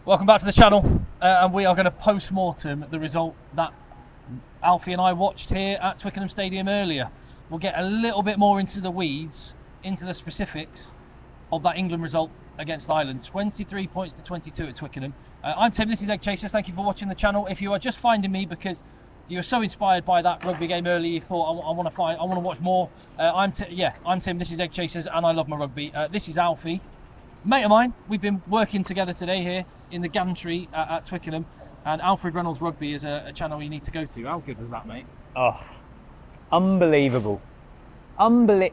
Welcome back to the channel, and we are going to post-mortem the result that Alfie and I watched here at Twickenham Stadium earlier. We'll get a little bit more into the weeds, into the specifics of that England result against Ireland. 23 points to 22 at Twickenham. I'm Tim, this is Egg Chasers. Thank you for watching the channel. If you are just finding me because you were so inspired by that rugby game earlier, you thought I want to watch more. I'm Tim. This is Egg Chasers, and I love my rugby. This is Alfie, mate of mine. We've been working together today here in the gantry at Twickenham, and Alfred Reynolds Rugby is a channel you need to go to. How good was that, mate? Oh, unbelievable! I mean,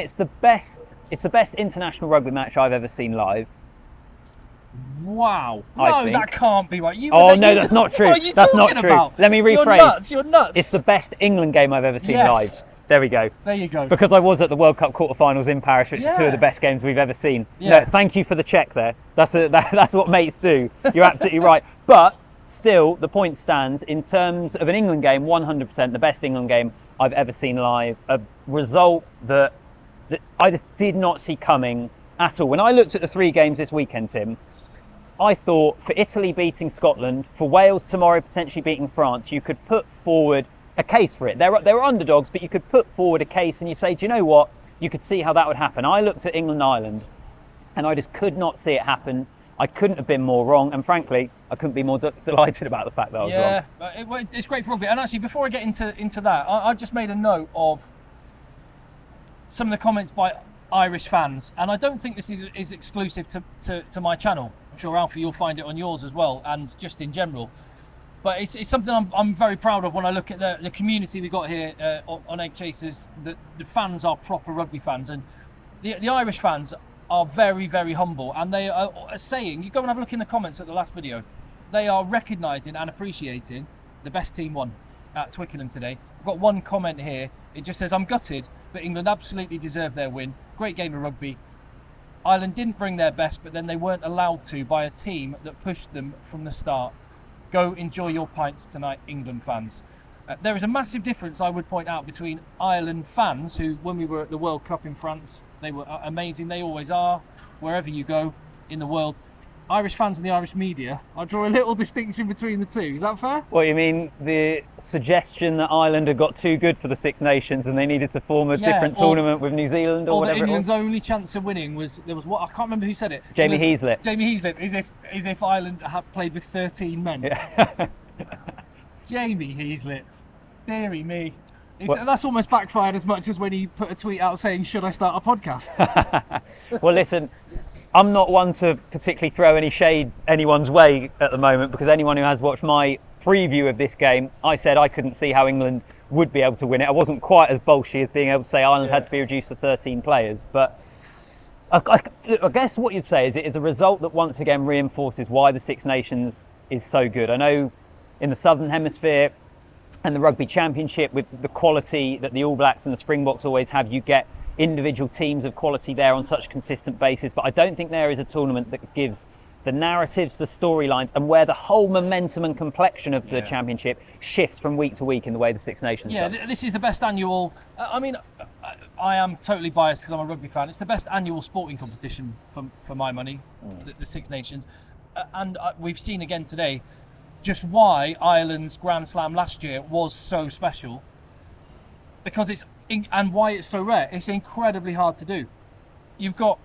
it's the best international rugby match I've ever seen live. Wow! No, that can't be right. That's not true. What are you That's talking not true. about? Let me rephrase. You're nuts. It's the best England game I've ever seen live. There we go. There you go. Because I was at the World Cup quarterfinals in Paris, which are two of the best games we've ever seen. Yeah. No, thank you for the check there. That's what mates do. You're absolutely right. But still, the point stands in terms of an England game. 100% the best England game I've ever seen live. A result that I just did not see coming at all. When I looked at the three games this weekend, Tim, I thought for Italy beating Scotland, for Wales tomorrow potentially beating France, you could put forward a case for it. They were underdogs, but you could put forward a case and you say, do you know what? You could see how that would happen. I looked at England-Ireland and I just could not see it happen. I couldn't have been more wrong, and frankly, I couldn't be more delighted about the fact that I was wrong. It's great for rugby. And actually, before I get into that, I've just made a note of some of the comments by Irish fans, and I don't think this is exclusive to my channel. I'm sure, Alfie, you'll find it on yours as well, and just in general. But it's something I'm very proud of when I look at the community we've got here on Egg Chasers. The fans are proper rugby fans, and the Irish fans are very, very humble, and they are saying, you go and have a look in the comments at the last video, they are recognising and appreciating the best team won at Twickenham today. I've got one comment here. It just says, I'm gutted, but England absolutely deserved their win. Great game of rugby. Ireland didn't bring their best, but then they weren't allowed to by a team that pushed them from the start. Go enjoy your pints tonight, England fans. There is a massive difference, I would point out, between Ireland fans, who, when we were at the World Cup in France, they were amazing. They always are, wherever you go in the world. Irish fans and the Irish media, I draw a little distinction between the two. Is that fair? What, you mean the suggestion that Ireland had got too good for the Six Nations and they needed to form a different tournament with New Zealand or whatever England's it was? only chance of winning was what I can't remember who said it. Jamie Heaslip. Jamie Heaslip, as if Ireland had played with 13 men. Yeah. Jamie Heaslip, dearie me. That's almost backfired as much as when he put a tweet out saying, should I start a podcast? Well, listen, I'm not one to particularly throw any shade anyone's way at the moment, because anyone who has watched my preview of this game, I said I couldn't see how England would be able to win it. I wasn't quite as bolshy as being able to say Ireland had to be reduced to 13 players. But I guess what you'd say is it is a result that once again reinforces why the Six Nations is so good. I know in the Southern Hemisphere and the Rugby Championship, with the quality that the All Blacks and the Springboks always have, you get individual teams of quality there on such a consistent basis. But I don't think there is a tournament that gives the narratives, the storylines, and where the whole momentum and complexion of the championship shifts from week to week in the way the Six Nations does. This is the best annual. I am totally biased because I'm a rugby fan. It's the best annual sporting competition for my money, the Six Nations, and we've seen again today just why Ireland's Grand Slam last year was so special, because and why it's so rare. It's incredibly hard to do. You've got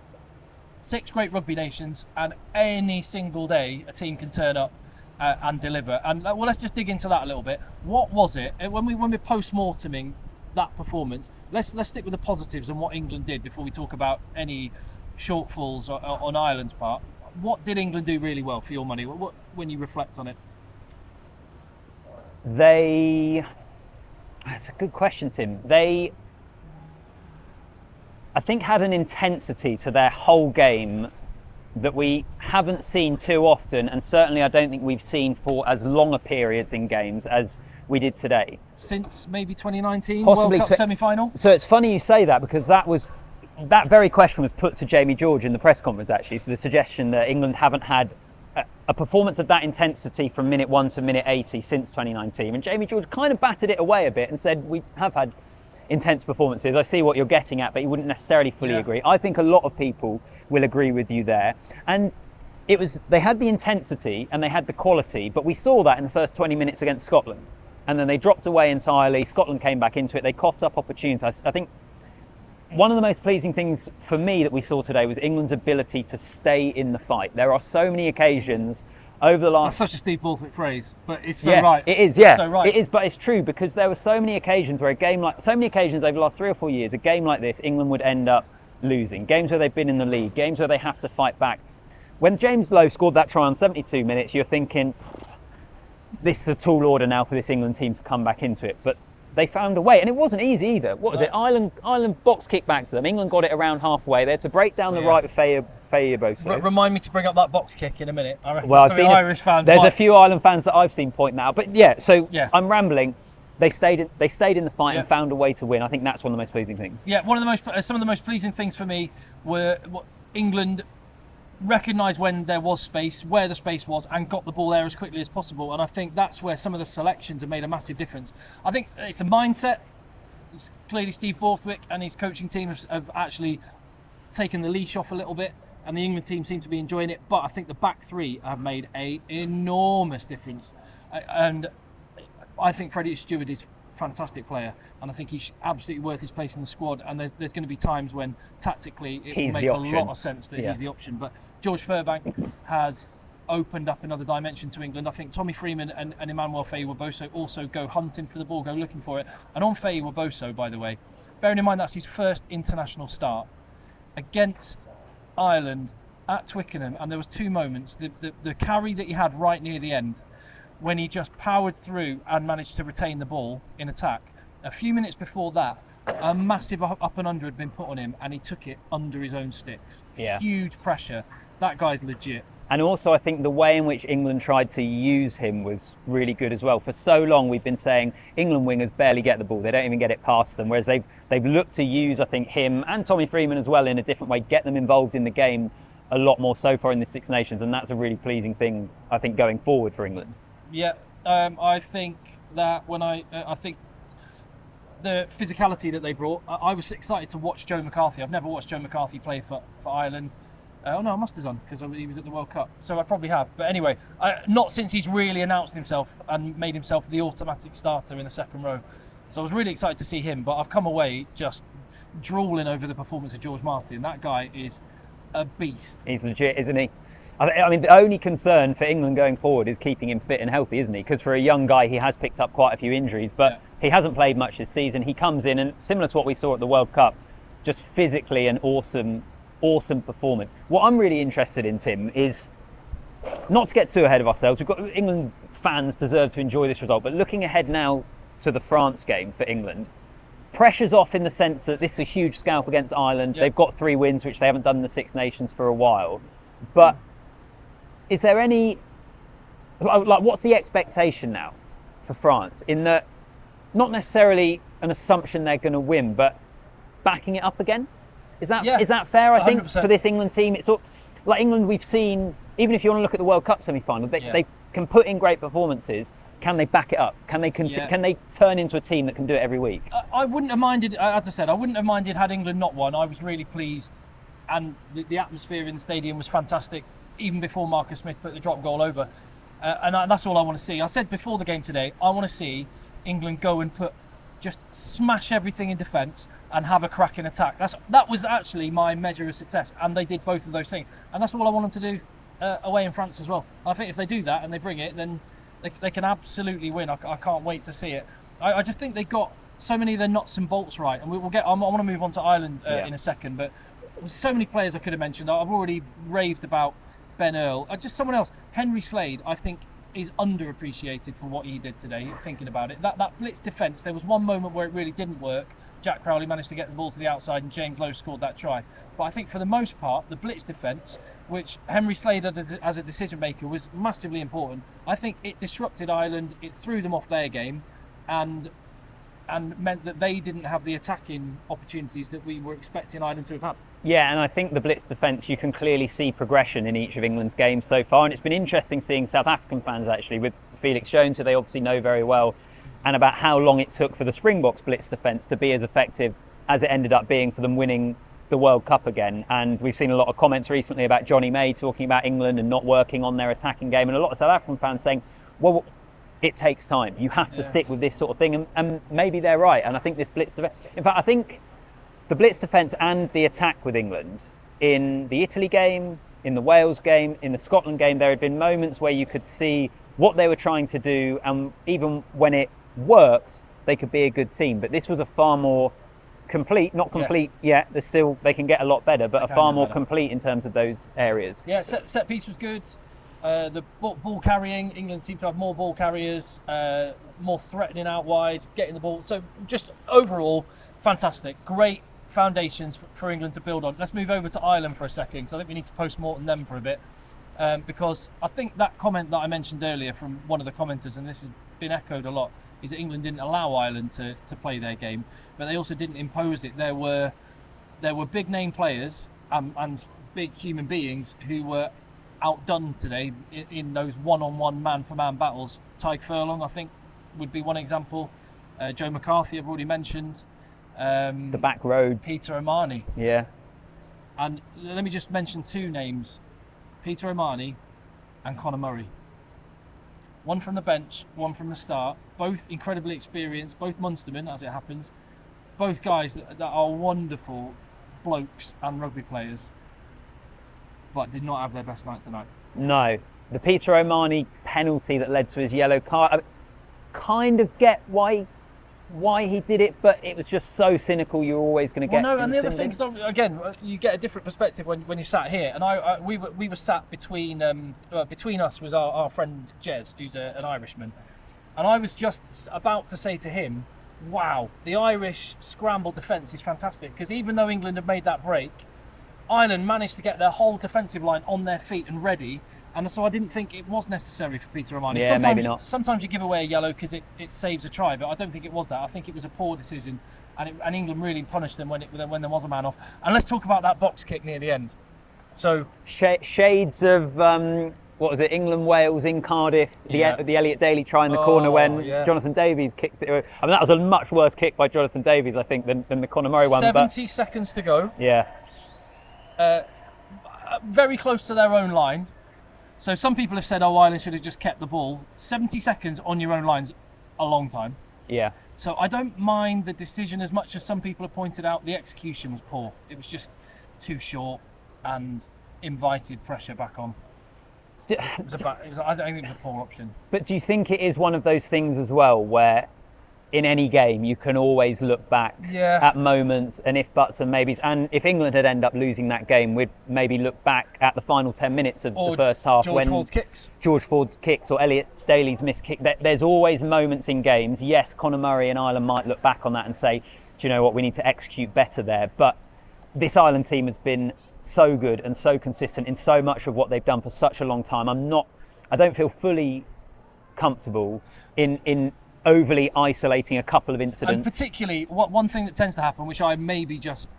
6 great rugby nations, and any single day a team can turn up and deliver. And let's just dig into that a little bit. What was it when we're post-morteming that performance? Let's stick with the positives and what England did before we talk about any shortfalls on Ireland's part. What did England do really well for your money? When you reflect on it? That's a good question, Tim. I think, had an intensity to their whole game that we haven't seen too often, and certainly I don't think we've seen for as long a periods in games as we did today. Since maybe 2019 Possibly World Cup semi-final? So it's funny you say that, because that very question was put to Jamie George in the press conference, actually. So the suggestion that England haven't had a performance of that intensity from minute 1 to minute 80 since 2019. And Jamie George kind of batted it away a bit and said, we have had intense performances. I see what you're getting at, but you wouldn't necessarily fully agree. I think a lot of people will agree with you there. And they had the intensity and they had the quality, but we saw that in the first 20 minutes against Scotland. And then they dropped away entirely. Scotland came back into it. They coughed up opportunities. I think one of the most pleasing things for me that we saw today was England's ability to stay in the fight. There are so many occasions over the last... That's such a Steve Borthwick phrase, but it's so right. It is, yeah. It's so right. It is, but it's true, because there were so many occasions where so many occasions over the last 3 or 4 years, a game like this, England would end up losing. Games where they've been in the lead, games where they have to fight back. When James Lowe scored that try on 72 minutes, you're thinking, this is a tall order now for this England team to come back into it. But they found a way, and it wasn't easy either. What was it? Ireland box kick back to them. England got it around halfway. They had to break down the right with Fayeboso. Remind me to bring up that box kick in a minute. I reckon well, Irish fans. There's a few Ireland fans that I've seen point that out. But I'm rambling. They stayed in the fight and found a way to win. I think that's one of the most pleasing things. Yeah, some of the most pleasing things for me were England recognised when there was space, where the space was, and got the ball there as quickly as possible. And I think that's where some of the selections have made a massive difference. I think it's a mindset. It's clearly Steve Borthwick and his coaching team have actually taken the leash off a little bit, and the England team seem to be enjoying it. But I think the back three have made an enormous difference. And I think Freddie Stewart is a fantastic player, and I think he's absolutely worth his place in the squad. And there's going to be times when tactically it will make a lot of sense that he's the option. But George Furbank has opened up another dimension to England. I think Tommy Freeman and Emmanuel Fayeboso also go hunting for the ball, go looking for it. And on Fayeboso, by the way, bearing in mind that's his first international start against Ireland at Twickenham, and there was 2 moments. The carry that he had right near the end, when he just powered through and managed to retain the ball in attack. A few minutes before that, a massive up and under had been put on him, and he took it under his own sticks. Yeah. Huge pressure. That guy's legit. And also, I think the way in which England tried to use him was really good as well. For so long, we've been saying England wingers barely get the ball; they don't even get it past them. Whereas they've looked to use, I think, him and Tommy Freeman as well in a different way, get them involved in the game a lot more so far in the Six Nations, and that's a really pleasing thing, I think, going forward for England. Yeah, I think that I think the physicality that they brought, I was excited to watch Joe McCarthy. I've never watched Joe McCarthy play for Ireland. Oh no, I must have done, because he was at the World Cup. So I probably have. But anyway, not since he's really announced himself and made himself the automatic starter in the second row. So I was really excited to see him. But I've come away just drooling over the performance of George Martin. That guy is a beast. He's legit, isn't he? I mean, the only concern for England going forward is keeping him fit and healthy, isn't he? Because for a young guy, he has picked up quite a few injuries, but he hasn't played much this season. He comes in, and similar to what we saw at the World Cup, just physically an awesome performance. What I'm really interested in, Tim, is not to get too ahead of ourselves. We've got England fans deserve to enjoy this result, but looking ahead now to the France game for England, pressure's off in the sense that this is a huge scalp against Ireland. They've got 3 wins, which they haven't done in the Six Nations for a while. But is there any, what's the expectation now for France? In that, not necessarily an assumption they're going to win, but backing it up again? Is that fair? I think 100%. For this England team, it's like England we've seen. Even if you want to look at the World Cup semi-final, they can put in great performances. Can they back it up? Can they Can they turn into a team that can do it every week? I wouldn't have minded. As I said, I wouldn't have minded had England not won. I was really pleased, and the atmosphere in the stadium was fantastic. Even before Marcus Smith put the drop goal over, and that's all I want to see. I said before the game today, I want to see England go and just smash everything in defence and have a crack in attack. That was actually my measure of success, and they did both of those things, and that's all I want them to do away in France as well. I think if they do that and they bring it, then they can absolutely win. I can't wait to see it. I just think they've got so many of their nuts and bolts right, and we'll get. I want to move on to Ireland in a second, but there's so many players I could have mentioned. I've already raved about Ben Earl. Just someone else, Henry Slade, I think is underappreciated for what he did today, thinking about it. That blitz defence, there was one moment where it really didn't work. Jack Crowley managed to get the ball to the outside and James Lowe scored that try. But I think for the most part, the blitz defence, which Henry Slade as a decision maker was massively important, I think it disrupted Ireland, it threw them off their game, and meant that they didn't have the attacking opportunities that we were expecting Ireland to have had. Yeah, and I think the blitz defence, you can clearly see progression in each of England's games so far, and it's been interesting seeing South African fans actually with Felix Jones, who they obviously know very well, and about how long it took for the Springboks blitz defence to be as effective as it ended up being for them winning the World Cup again. And we've seen a lot of comments recently about Johnny May talking about England and not working on their attacking game, and a lot of South African fans saying, well, it takes time. You have to stick with this sort of thing, and maybe they're right. And I think this Blitz defence, in fact, I think the Blitz defence and the attack with England in the Italy game, in the Wales game, in the Scotland game, there had been moments where you could see what they were trying to do, and even when it worked, they could be a good team. But this was a far more complete, not complete yet, there's still, they can get a lot better, but a far more complete in terms of those areas. Yeah, set piece was good. The ball carrying, England seemed to have more ball carriers, more threatening out wide, getting the ball. So just overall, fantastic. Great foundations for England to build on. Let's move over to Ireland for a second, because I think we need to post mortem them for a bit. Because I think that comment that I mentioned earlier from one of the commenters, and this has been echoed a lot, is that England didn't allow Ireland to play their game, but they also didn't impose it. There were big name players and big human beings who were outdone today in those one-on-one man-for-man battles. Tyke Furlong, I think, would be one example. Joe McCarthy, I've already mentioned. The back road. Peter O'Mahony. Yeah. And let me just mention two names. Peter O'Mahony and Conor Murray. One from the bench, one from the start. Both incredibly experienced, both Munstermen, as it happens. Both guys that are wonderful blokes and rugby players, but did not have their best night tonight. No. The Peter O'Mahony penalty that led to his yellow card, I kind of get why he did it, but it was just so cynical. You're always going to get. Well, no, and the other thing, so again, you get a different perspective when you sat here, and we were sat between us was our friend Jez, who's an Irishman, and I was just about to say to him, "Wow, the Irish scramble defence is fantastic," because even though England had made that break, Ireland managed to get their whole defensive line on their feet and ready. And so I didn't think it was necessary for Peter O'Mahony. Yeah, maybe not. Sometimes you give away a yellow because it saves a try, but I don't think it was that. I think it was a poor decision, and England really punished them when there was a man off. And let's talk about that box kick near the end. So shades of what was it? England-Wales in Cardiff. The Elliot Daly try in the corner when Jonathan Davies kicked it. I mean, that was a much worse kick by Jonathan Davies, I think, than the Conor Murray one. 70 seconds to go. Yeah. Very close to their own line. So some people have said, Ireland should have just kept the ball. 70 seconds on your own line's a long time. Yeah. So I don't mind the decision as much as some people have pointed out. The execution was poor. It was just too short and invited pressure back on. I think it was a poor option. But do you think it is one of those things as well where in any game you can always look back at moments and if buts and maybes, and if England had ended up losing that game, we'd maybe look back at the final 10 minutes of the first half when George Ford's kicks or Elliot Daly's missed kick. There's always moments in games. Yes, Conor Murray and Ireland might look back on that and say, do you know what, we need to execute better there. But this Ireland team has been so good and so consistent in so much of what they've done for such a long time. I don't feel fully comfortable in overly isolating a couple of incidents. And particularly, one thing that tends to happen, which I may be just,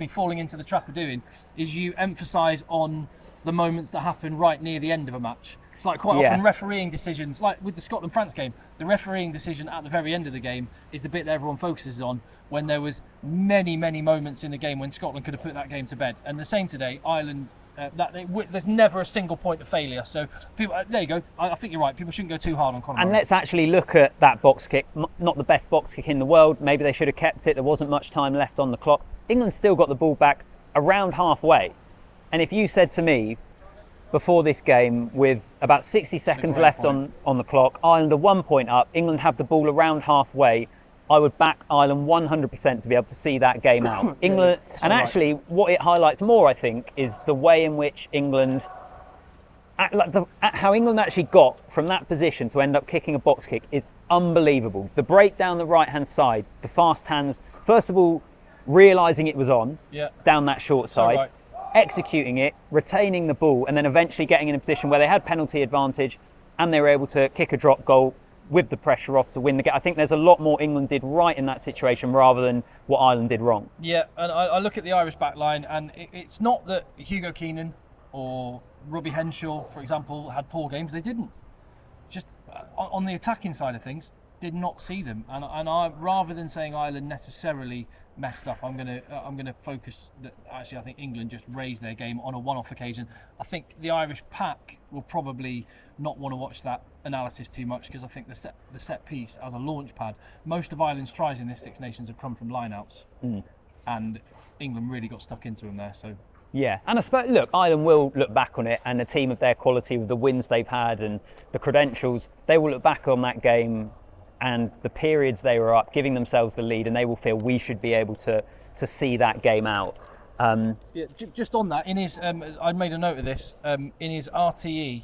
falling into the trap of doing, is you emphasise on the moments that happen right near the end of a match. It's like quite often refereeing decisions, like with the Scotland-France game, the refereeing decision at the very end of the game is the bit that everyone focuses on, when there was many, many moments in the game when Scotland could have put that game to bed. And the same today, Ireland, there's never a single point of failure. So people, there you go. I think you're right. People shouldn't go too hard on Conor. And let's actually look at that box kick. Not the best box kick in the world. Maybe they should have kept it. There wasn't much time left on the clock. England still got the ball back around halfway. And if you said to me before this game, with about 60 seconds left on the clock, Ireland are 1 point up, England have the ball around halfway, I would back Ireland 100% to be able to see that game out. England, and actually what it highlights more, I think, is the way in which England, how England actually got from that position to end up kicking a box kick is unbelievable. The break down the right-hand side, the fast hands, first of all, realising it was on, down that short side, executing it, retaining the ball, and then eventually getting in a position where they had penalty advantage and they were able to kick a drop goal with the pressure off to win the game. I think there's a lot more England did right in that situation rather than what Ireland did wrong. Yeah, and I look at the Irish back line, and it's not that Hugo Keenan or Robbie Henshaw, for example, had poor games. They didn't. Just on the attacking side of things, did not see them, and I, rather than saying Ireland necessarily messed up, I'm gonna focus that actually I think England just raised their game on a one-off occasion. I think the Irish pack will probably not want to watch that analysis too much, because I think the set piece as a launch pad, most of Ireland's tries in this Six Nations have come from lineouts, and England really got stuck into them there. So. Yeah, and I suppose, look, Ireland will look back on it, and the team of their quality, with the wins they've had and the credentials, they will look back on that game and the periods they were up, giving themselves the lead, and they will feel we should be able to see that game out. Yeah, just on that, in his, I made a note of this, in his RTE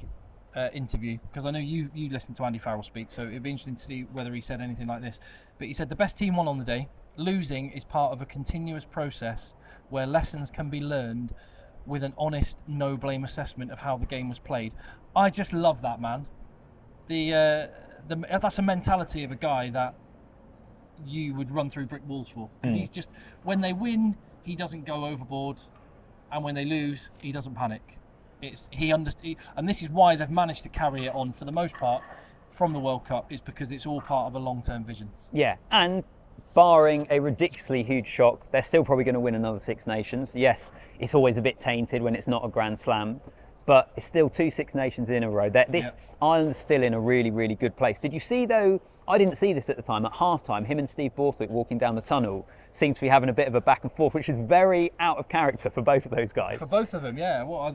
interview, because I know you listened to Andy Farrell speak, so it'd be interesting to see whether he said anything like this. But he said the best team won on the day. Losing is part of a continuous process where lessons can be learned with an honest, no-blame assessment of how the game was played. I just love that, man. That's a mentality of a guy that you would run through brick walls for. Because he's just, when they win, he doesn't go overboard, and when they lose, he doesn't panic. And this is why they've managed to carry it on for the most part from the World Cup, is because it's all part of a long-term vision. Yeah, and barring a ridiculously huge shock, they're still probably going to win another Six Nations. Yes, it's always a bit tainted when it's not a Grand Slam, but it's still 2 Six Nations in a row. Ireland's still in a really, really good place. Did you see, though, I didn't see this at the time, at half-time, him and Steve Borthwick walking down the tunnel seemed to be having a bit of a back and forth, which is very out of character for both of those guys. For both of them, yeah. Well, I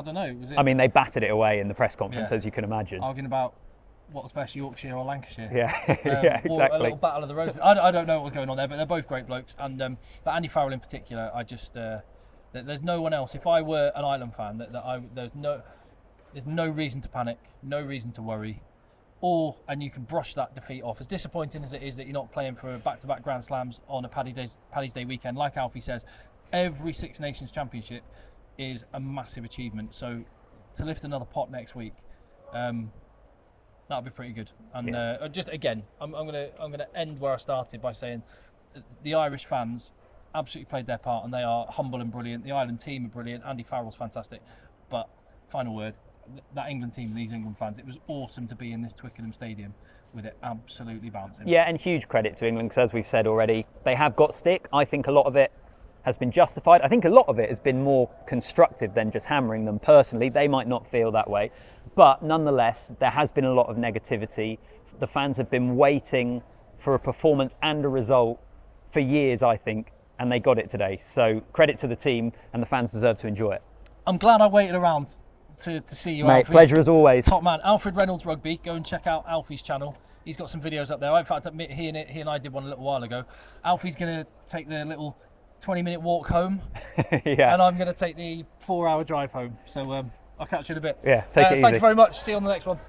don't know. Was it? I mean, they battered it away in the press conference, as you can imagine. Arguing about what's best, Yorkshire or Lancashire. Yeah, yeah, exactly. Or a little battle of the roses. I don't know what was going on there, but they're both great blokes. And but Andy Farrell in particular, I just there's no one else. If I were an Ireland fan, there's no reason to panic, no reason to worry, and you can brush that defeat off. As disappointing as it is that you're not playing for back-to-back Grand Slams on a Paddy's Day weekend, like Alfie says, every Six Nations Championship is a massive achievement. So to lift another pot next week. That'll be pretty good. And just again, I'm gonna end where I started by saying the Irish fans absolutely played their part, and they are humble and brilliant. The Ireland team are brilliant. Andy Farrell's fantastic. But final word, that England team and these England fans, it was awesome to be in this Twickenham stadium with it absolutely bouncing. Yeah, and huge credit to England, because as we've said already, they have got stick. I think a lot of it has been justified. I think a lot of it has been more constructive than just hammering them personally. They might not feel that way. But nonetheless, there has been a lot of negativity. The fans have been waiting for a performance and a result for years, I think, and they got it today. So credit to the team, and the fans deserve to enjoy it. I'm glad I waited around to see you, mate, Alfie. Pleasure as always. Top man. Alfred Reynolds Rugby. Go and check out Alfie's channel. He's got some videos up there. In fact, he and I did one a little while ago. Alfie's going to take the little 20-minute walk home, yeah, and I'm going to take the 4-hour drive home. So I'll catch you in a bit. Yeah, take it easy. Thank you very much. See you on the next one.